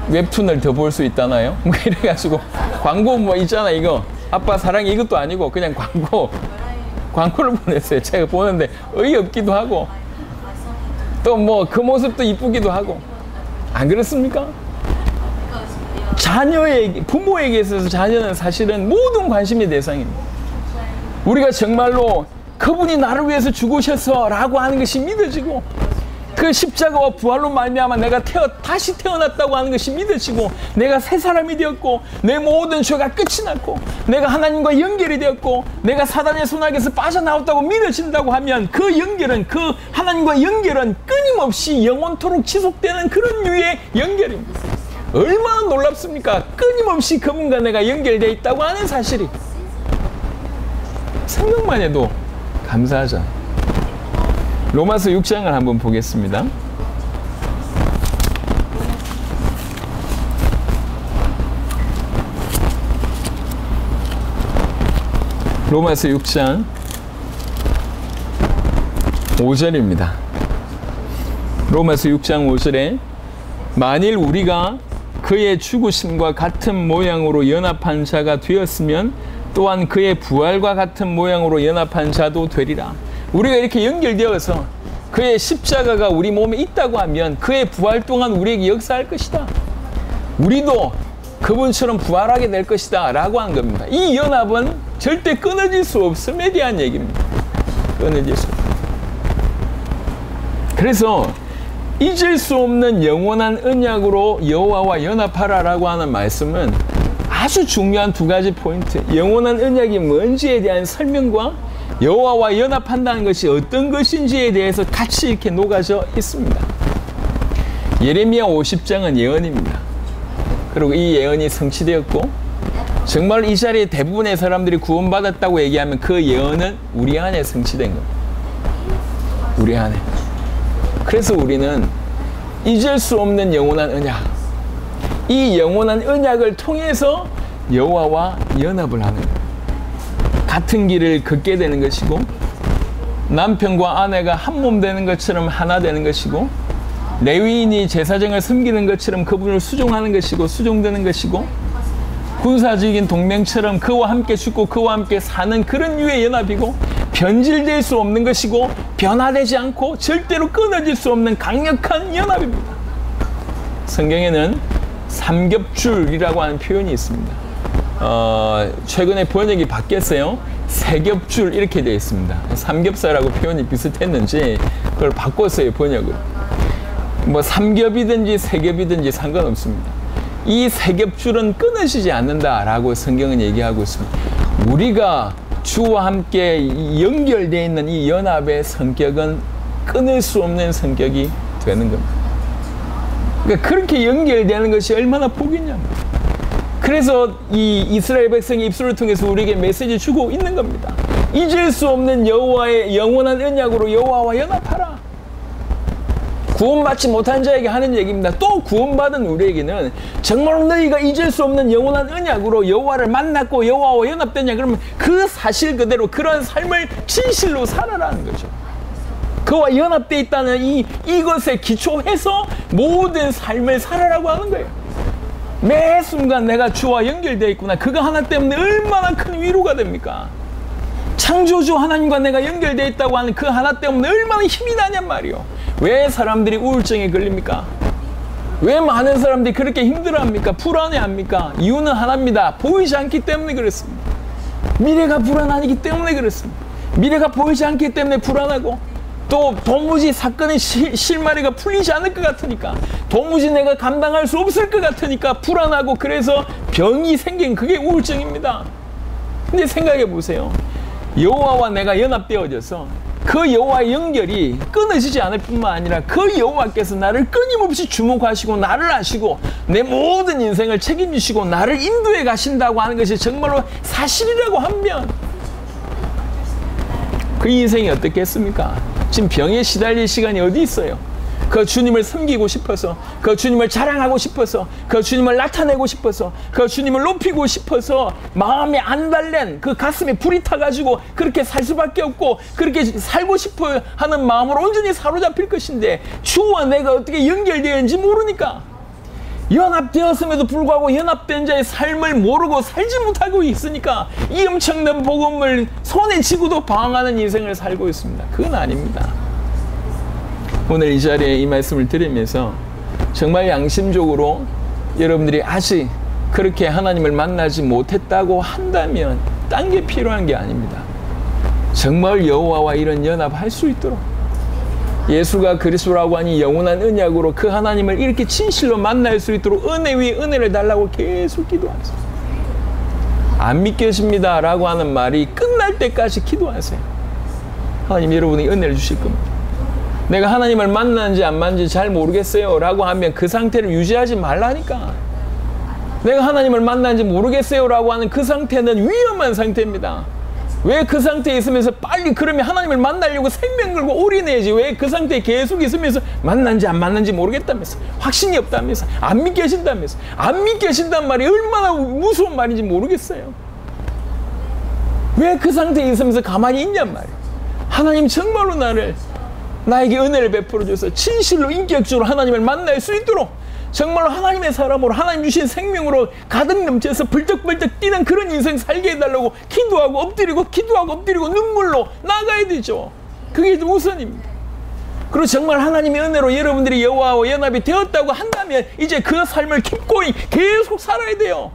[SPEAKER 1] 웹툰을 더 볼 수 있다나요? 뭐 이래가지고 광고 뭐 있잖아, 이거 아빠 사랑해 이것도 아니고 그냥 광고를 보냈어요. 제가 보는데 어이없기도 하고 또 뭐 그 모습도 이쁘기도 하고, 안 그렇습니까? 부모에게 있어서 자녀는 사실은 모든 관심의 대상입니다. 우리가 정말로 그분이 나를 위해서 죽으셔서 라고 하는 것이 믿어지고, 그 십자가와 부활로 말미암아 내가 다시 태어났다고 하는 것이 믿어지고, 내가 새 사람이 되었고, 내 모든 죄가 끝이 났고, 내가 하나님과 연결이 되었고, 내가 사단의 손아귀에서 빠져나왔다고 믿어진다고 하면 그 연결은, 그 하나님과 연결은 끊임없이 영원토록 지속되는 그런 류의 연결입니다. 얼마나 놀랍습니까? 끊임없이 그분과 내가 연결되어 있다고 하는 사실이. 생각만 해도 감사하잖아요. 로마서 6장을 한번 보겠습니다. 로마서 6장 5절입니다. 로마서 6장 5절에 만일 우리가 그의 죽으심과 같은 모양으로 연합한 자가 되었으면 또한 그의 부활과 같은 모양으로 연합한 자도 되리라. 우리가 이렇게 연결되어서 그의 십자가가 우리 몸에 있다고 하면 그의 부활 동안 우리에게 역사할 것이다. 우리도 그분처럼 부활하게 될 것이다 라고 한 겁니다. 이 연합은 절대 끊어질 수 없음에 대한 얘기입니다. 끊어질 수 없다. 그래서 잊을 수 없는 영원한 언약으로 여호와와 연합하라 라고 하는 말씀은 아주 중요한 두 가지 포인트, 영원한 언약이 뭔지에 대한 설명과 여호와와 연합한다는 것이 어떤 것인지에 대해서 같이 이렇게 녹아져 있습니다. 예레미야 50장은 예언입니다. 그리고 이 예언이 성취되었고, 정말 이 자리에 대부분의 사람들이 구원받았다고 얘기하면 그 예언은 우리 안에 성취된 겁니다. 우리 안에. 그래서 우리는 잊을 수 없는 영원한 언약, 이 영원한 언약을 통해서 여호와와 연합을 하는 거예요. 같은 길을 걷게 되는 것이고, 남편과 아내가 한 몸 되는 것처럼 하나 되는 것이고, 레위인이 제사장을 섬기는 것처럼 그분을 수종하는 것이고 수종되는 것이고, 군사적인 동맹처럼 그와 함께 죽고 그와 함께 사는 그런 류의 연합이고, 변질될 수 없는 것이고 변화되지 않고 절대로 끊어질 수 없는 강력한 연합입니다. 성경에는 삼겹줄이라고 하는 표현이 있습니다. 최근에 번역이 바뀌었어요. 세겹줄 이렇게 되어 있습니다. 삼겹살하고 표현이 비슷했는지 그걸 바꿨어요, 번역을. 뭐 삼겹이든지 세겹이든지 상관없습니다. 이 세겹줄은 끊어지지 않는다라고 성경은 얘기하고 있습니다. 우리가 주와 함께 연결되어 있는 이 연합의 성격은 끊을 수 없는 성격이 되는 겁니다. 그러니까 그렇게 연결되는 것이 얼마나 복이냐면, 그래서 이 이스라엘 백성의 입술을 통해서 우리에게 메시지 주고 있는 겁니다. 잊을 수 없는 여호와의 영원한 언약으로 여호와와 연합하라. 구원받지 못한 자에게 하는 얘기입니다. 또 구원받은 우리에게는 정말 너희가 잊을 수 없는 영원한 언약으로 여호와를 만났고 여호와와 연합되냐, 그러면 그 사실 그대로 그런 삶을 진실로 살아라는 거죠. 그와 연합되어 있다는 이것에 기초해서 모든 삶을 살아라고 하는 거예요. 매 순간 내가 주와 연결되어 있구나. 그거 하나 때문에 얼마나 큰 위로가 됩니까? 창조주 하나님과 내가 연결되어 있다고 하는 그 하나 때문에 얼마나 힘이 나냔 말이요. 왜 사람들이 우울증에 걸립니까? 왜 많은 사람들이 그렇게 힘들어합니까? 불안해합니까? 이유는 하나입니다. 보이지 않기 때문에 그렇습니다. 미래가 불안하기 때문에 그렇습니다. 미래가 보이지 않기 때문에 불안하고, 또 도무지 사건의 실마리가 풀리지 않을 것 같으니까, 도무지 내가 감당할 수 없을 것 같으니까 불안하고, 그래서 병이 생긴 그게 우울증입니다. 근데 생각해 보세요. 여호와와 내가 연합되어져서 그 여호와의 연결이 끊어지지 않을 뿐만 아니라 그 여호와께서 나를 끊임없이 주목하시고 나를 아시고 내 모든 인생을 책임지시고 나를 인도해 가신다고 하는 것이 정말로 사실이라고 하면 그 인생이 어떻겠습니까? 지금 병에 시달릴 시간이 어디 있어요? 그 주님을 섬기고 싶어서, 그 주님을 자랑하고 싶어서, 그 주님을 나타내고 싶어서, 그 주님을 높이고 싶어서 마음에 안 달랜 그 가슴에 불이 타가지고 그렇게 살 수밖에 없고, 그렇게 살고 싶어 하는 마음으로 온전히 사로잡힐 것인데, 주와 내가 어떻게 연결되었는지 모르니까, 연합되었음에도 불구하고 연합된 자의 삶을 모르고 살지 못하고 있으니까 이 엄청난 복음을 손에 쥐고도 방황하는 인생을 살고 있습니다. 그건 아닙니다. 오늘 이 자리에 이 말씀을 들으면서 정말 양심적으로 여러분들이 아직 그렇게 하나님을 만나지 못했다고 한다면 딴 게 필요한 게 아닙니다. 정말 여호와와 이런 연합할 수 있도록, 예수가 그리스도라고 하니 영원한 언약으로 그 하나님을 이렇게 진실로 만날 수 있도록 은혜 위에 은혜를 달라고 계속 기도하세요. 안 믿겨집니다 라고 하는 말이 끝날 때까지 기도하세요. 하나님 여러분이 은혜를 주실 겁니다. 내가 하나님을 만났는지 안 만났는지 잘 모르겠어요 라고 하면 그 상태를 유지하지 말라니까. 내가 하나님을 만났는지 모르겠어요 라고 하는 그 상태는 위험한 상태입니다. 왜 그 상태에 있으면서 빨리 그러면 하나님을 만나려고 생명 걸고 올인해야지. 왜 그 상태에 계속 있으면서 만난지 안 만난지 모르겠다면서, 확신이 없다면서, 안 믿겨진다면서. 안 믿겨진단 말이 얼마나 무서운 말인지 모르겠어요. 왜 그 상태에 있으면서 가만히 있냔 말이에요. 하나님 정말로 나에게 은혜를 베풀어 줘서 진실로 인격적으로 하나님을 만날 수 있도록, 정말로 하나님의 사람으로 하나님 주신 생명으로 가득 넘쳐서 벌떡벌떡 뛰는 그런 인생 살게 해달라고 기도하고 엎드리고 눈물로 나가야 되죠. 그게 우선입니다. 그리고 정말 하나님의 은혜로 여러분들이 여호와와 연합이 되었다고 한다면 이제 그 삶을 기꺼이 계속 살아야 돼요.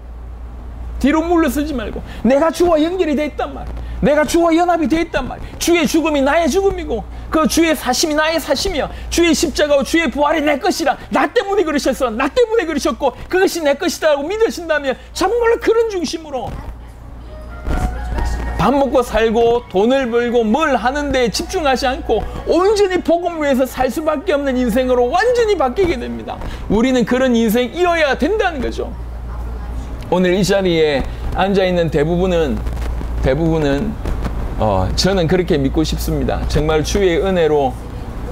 [SPEAKER 1] 뒤로 물러서지 말고, 내가 주와 연결이 돼 있단 말이야. 내가 주와 연합이 돼 있단 말이야. 주의 죽음이 나의 죽음이고 그 주의 사심이 나의 사심이야. 주의 십자가와 주의 부활이 내 것이라. 나 때문에 그러셨어. 나 때문에 그러셨고 그것이 내 것이다 라고 믿으신다면 정말로 그런 중심으로 밥 먹고 살고 돈을 벌고 뭘 하는데 집중하지 않고 온전히 복음을 위해서 살 수밖에 없는 인생으로 완전히 바뀌게 됩니다. 우리는 그런 인생이어야 된다는 거죠. 오늘 이 자리에 앉아있는 대부분은 저는 그렇게 믿고 싶습니다. 정말 주의 은혜로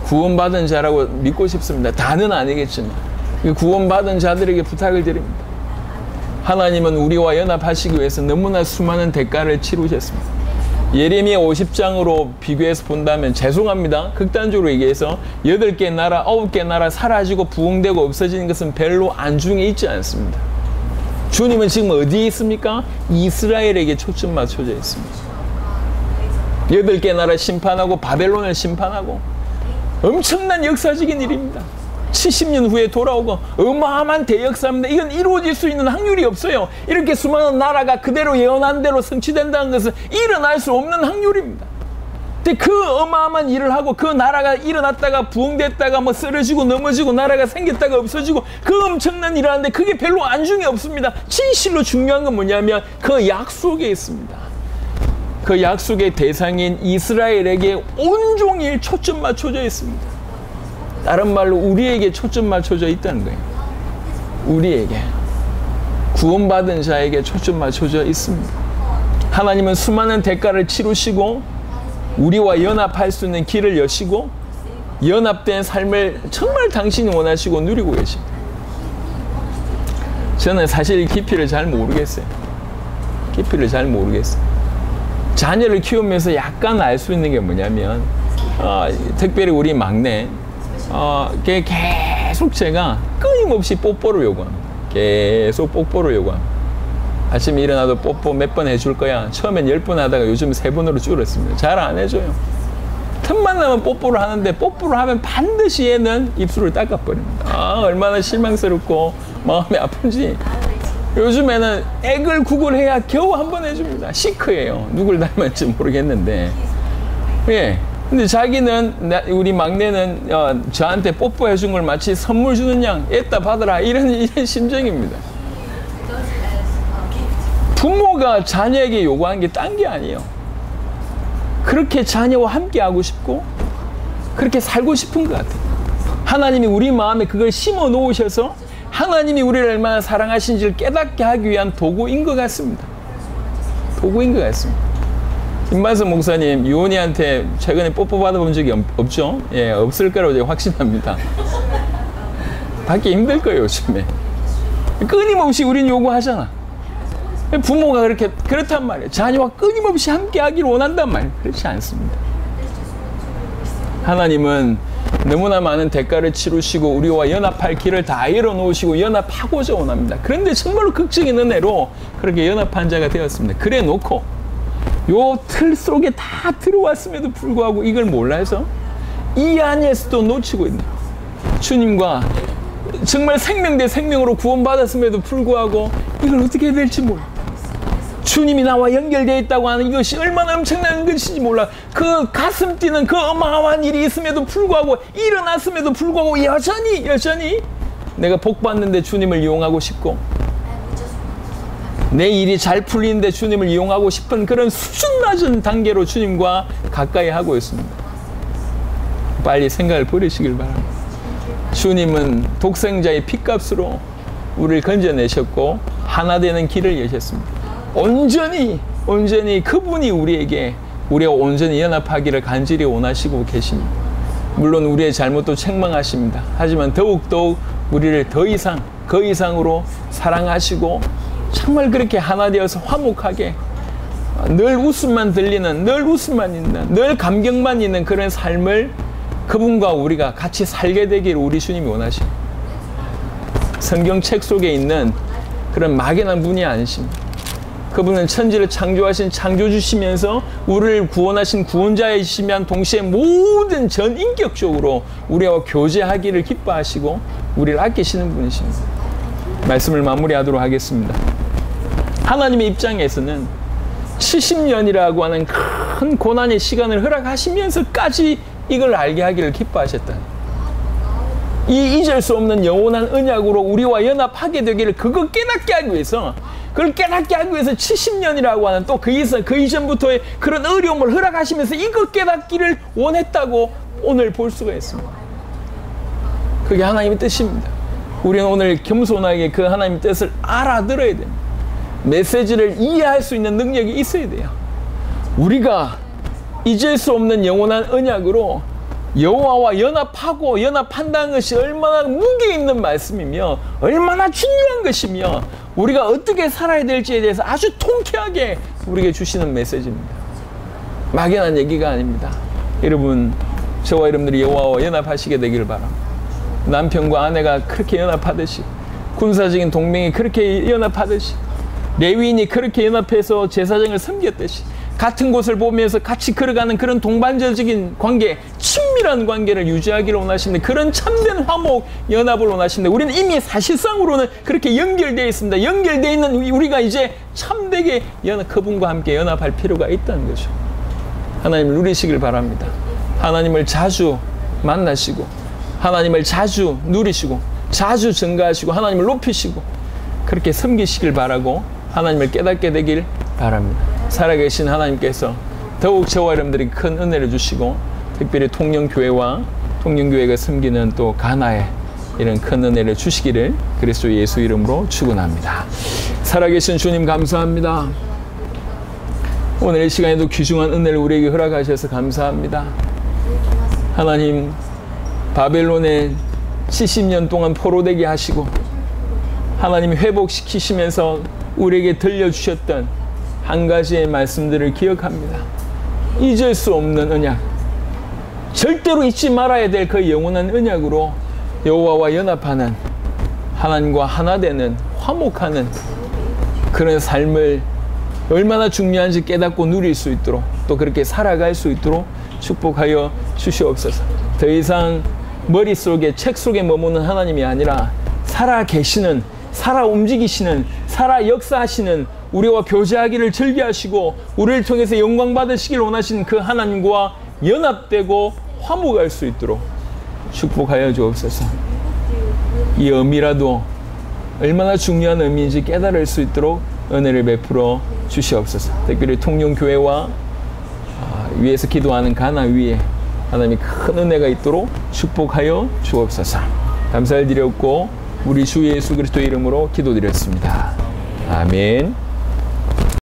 [SPEAKER 1] 구원받은 자라고 믿고 싶습니다. 다는 아니겠지만 구원받은 자들에게 부탁을 드립니다. 하나님은 우리와 연합하시기 위해서 너무나 수많은 대가를 치르셨습니다. 예레미야 50장으로 비교해서 본다면, 죄송합니다, 극단적으로 얘기해서 8개 나라, 9개 나라 사라지고 부흥되고 없어지는 것은 별로 안중에 있지 않습니다. 주님은 지금 어디에 있습니까? 이스라엘에게 초점 맞춰져 있습니다. 8개 나라 심판하고 바벨론을 심판하고 엄청난 역사적인 일입니다. 70년 후에 돌아오고 어마어마한 대역사입니다. 이건 이루어질 수 있는 확률이 없어요. 이렇게 수많은 나라가 그대로 예언한 대로 성취된다는 것은 일어날 수 없는 확률입니다. 근데 그 어마어마한 일을 하고 그 나라가 일어났다가 부흥됐다가 뭐 쓰러지고 넘어지고 나라가 생겼다가 없어지고 그 엄청난 일을 하는데 그게 별로 안중에 없습니다. 진실로 중요한 건 뭐냐면 그 약속에 있습니다. 그 약속의 대상인 이스라엘에게 온종일 초점 맞춰져 있습니다. 다른 말로 우리에게 초점 맞춰져 있다는 거예요. 우리에게. 구원받은 자에게 초점 맞춰져 있습니다. 하나님은 수많은 대가를 치르시고 우리와 연합할 수 있는 길을 여시고 연합된 삶을 정말 당신이 원하시고 누리고 계십니다. 저는 사실 깊이를 잘 모르겠어요. 깊이를 잘 모르겠어요. 자녀를 키우면서 약간 알 수 있는 게 뭐냐면 특별히 우리 막내 계속 제가 끊임없이 뽀뽀를 요구합니다. 계속 뽀뽀를 요구합니다. 아침에 일어나도 뽀뽀 몇 번 해줄 거야. 처음엔 10번 하다가 요즘 3번으로 줄었습니다. 잘 안 해줘요. 틈만 나면 뽀뽀를 하는데 뽀뽀를 하면 반드시 얘는 입술을 닦아버립니다. 얼마나 실망스럽고 마음이 아픈지. 요즘에는 액을 구걸해야 겨우 한 번 해줍니다. 시크예요. 누굴 닮았지 모르겠는데. 예. 근데 자기는, 우리 막내는 저한테 뽀뽀해준 걸 마치 선물 주는 양, 애따 받으라. 이런 심정입니다. 부모가 자녀에게 요구하는 게 딴 게 아니에요. 그렇게 자녀와 함께 하고 싶고 그렇게 살고 싶은 것 같아요. 하나님이 우리 마음에 그걸 심어 놓으셔서 하나님이 우리를 얼마나 사랑하신지를 깨닫게 하기 위한 도구인 것 같습니다. 도구인 것 같습니다. 김만선 목사님, 유온이한테 최근에 뽀뽀 받아본 적이 없죠? 예, 없을 거라고 제가 확신합니다. 받기 힘들 거예요, 요즘에. 끊임없이 우린 요구하잖아. 부모가 그렇단 말이에요. 자녀와 끊임없이 함께 하기를 원한단 말이에요. 그렇지 않습니다. 하나님은 너무나 많은 대가를 치르시고 우리와 연합할 길을 다 열어놓으시고 연합하고자 원합니다. 그런데 정말로 극적인 은혜로 그렇게 연합한 자가 되었습니다. 그래 놓고 요 틀 속에 다 들어왔음에도 불구하고 이걸 몰라서 이 안에서도 놓치고 있네요. 주님과 정말 생명 대 생명으로 구원받았음에도 불구하고 이걸 어떻게 해야 될지 몰라. 주님이 나와 연결되어 있다고 하는 이것이 얼마나 엄청난 것인지 몰라. 그 가슴 뛰는 그 어마어마한 일이 있음에도 불구하고 일어났음에도 불구하고 여전히 내가 복 받는데 주님을 이용하고 싶고 내 일이 잘 풀리는데 주님을 이용하고 싶은 그런 수준 낮은 단계로 주님과 가까이 하고 있습니다. 빨리 생각을 버리시길 바랍니다. 주님은 독생자의 피값으로 우리를 건져내셨고 하나 되는 길을 여셨습니다. 온전히 그분이 우리가 온전히 연합하기를 간절히 원하시고 계십니다. 물론 우리의 잘못도 책망하십니다. 하지만 더욱더욱 우리를 그 이상으로 사랑하시고 정말 그렇게 하나 되어서 화목하게 늘 웃음만 들리는, 늘 웃음만 있는, 늘 감격만 있는 그런 삶을 그분과 우리가 같이 살게 되기를 우리 주님이 원하십니다. 성경책 속에 있는 그런 막연한 분이 아니십니다. 그분은 천지를 창조하신 창조주시면서 우리를 구원하신 구원자이시면 동시에 모든 전인격적으로 우리와 교제하기를 기뻐하시고 우리를 아끼시는 분이십니다. 말씀을 마무리하도록 하겠습니다. 하나님의 입장에서는 70년이라고 하는 큰 고난의 시간을 허락하시면서까지 이걸 알게 하기를 기뻐하셨다. 이 잊을 수 없는 영원한 언약으로 우리와 연합하게 되기를 그거 깨닫게 하기 위해서 그걸 깨닫게 하기 위해서 70년이라고 하는 또 그 이전부터의 그런 어려움을 허락하시면서 이거 깨닫기를 원했다고 오늘 볼 수가 있습니다. 그게 하나님의 뜻입니다. 우리는 오늘 겸손하게 그 하나님의 뜻을 알아들어야 됩니다. 메시지를 이해할 수 있는 능력이 있어야 돼요. 우리가 잊을 수 없는 영원한 언약으로 여호와와 연합한다는 것이 얼마나 무게 있는 말씀이며 얼마나 중요한 것이며 우리가 어떻게 살아야 될지에 대해서 아주 통쾌하게 우리에게 주시는 메시지입니다. 막연한 얘기가 아닙니다. 여러분, 저와 여러분들이 여호와와 연합하시게 되기를 바랍니다. 남편과 아내가 그렇게 연합하듯이 군사적인 동맹이 그렇게 연합하듯이 레위인이 그렇게 연합해서 제사장을 섬겼듯이 같은 곳을 보면서 같이 걸어가는 그런 동반자적인 관계, 친밀한 관계를 유지하기를 원하십니다. 그런 참된 화목 연합을 원하십니다. 우리는 이미 사실상으로는 그렇게 연결되어 있습니다. 연결되어 있는 우리가 이제 참되게 그분과 함께 연합할 필요가 있다는 거죠. 하나님을 누리시길 바랍니다. 하나님을 자주 만나시고 하나님을 자주 누리시고 자주 증가하시고 하나님을 높이시고 그렇게 섬기시길 바라고 하나님을 깨닫게 되길 바랍니다. 살아계신 하나님께서 더욱 저와 여러분들이 큰 은혜를 주시고 특별히 통영교회와 통영교회가 섬기는 또 가나에 이런 큰 은혜를 주시기를 그리스도 예수 이름으로 축원합니다. 살아계신 주님 감사합니다. 오늘 이 시간에도 귀중한 은혜를 우리에게 허락하셔서 감사합니다. 하나님 바벨론에 70년 동안 포로되게 하시고 하나님이 회복시키시면서 우리에게 들려주셨던 한 가지의 말씀들을 기억합니다. 잊을 수 없는 언약, 절대로 잊지 말아야 될 그 영원한 언약으로 여호와와 연합하는 하나님과 하나 되는 화목하는 그런 삶을 얼마나 중요한지 깨닫고 누릴 수 있도록 또 그렇게 살아갈 수 있도록 축복하여 주시옵소서. 더 이상 머릿속에 책 속에 머무는 하나님이 아니라 살아 계시는, 살아 움직이시는, 살아 역사하시는, 우리와 교제하기를 즐겨하시고 우리를 통해서 영광 받으시길 원하시는 그 하나님과 연합되고 화목할 수 있도록 축복하여 주옵소서. 이 의미라도 얼마나 중요한 의미인지 깨달을 수 있도록 은혜를 베풀어 주시옵소서. 특별히 통영교회와 위에서 기도하는 가나 위에 하나님이 큰 은혜가 있도록 축복하여 주옵소서. 감사를 드렸고 우리 주 예수 그리스도 이름으로 기도드렸습니다. 아멘.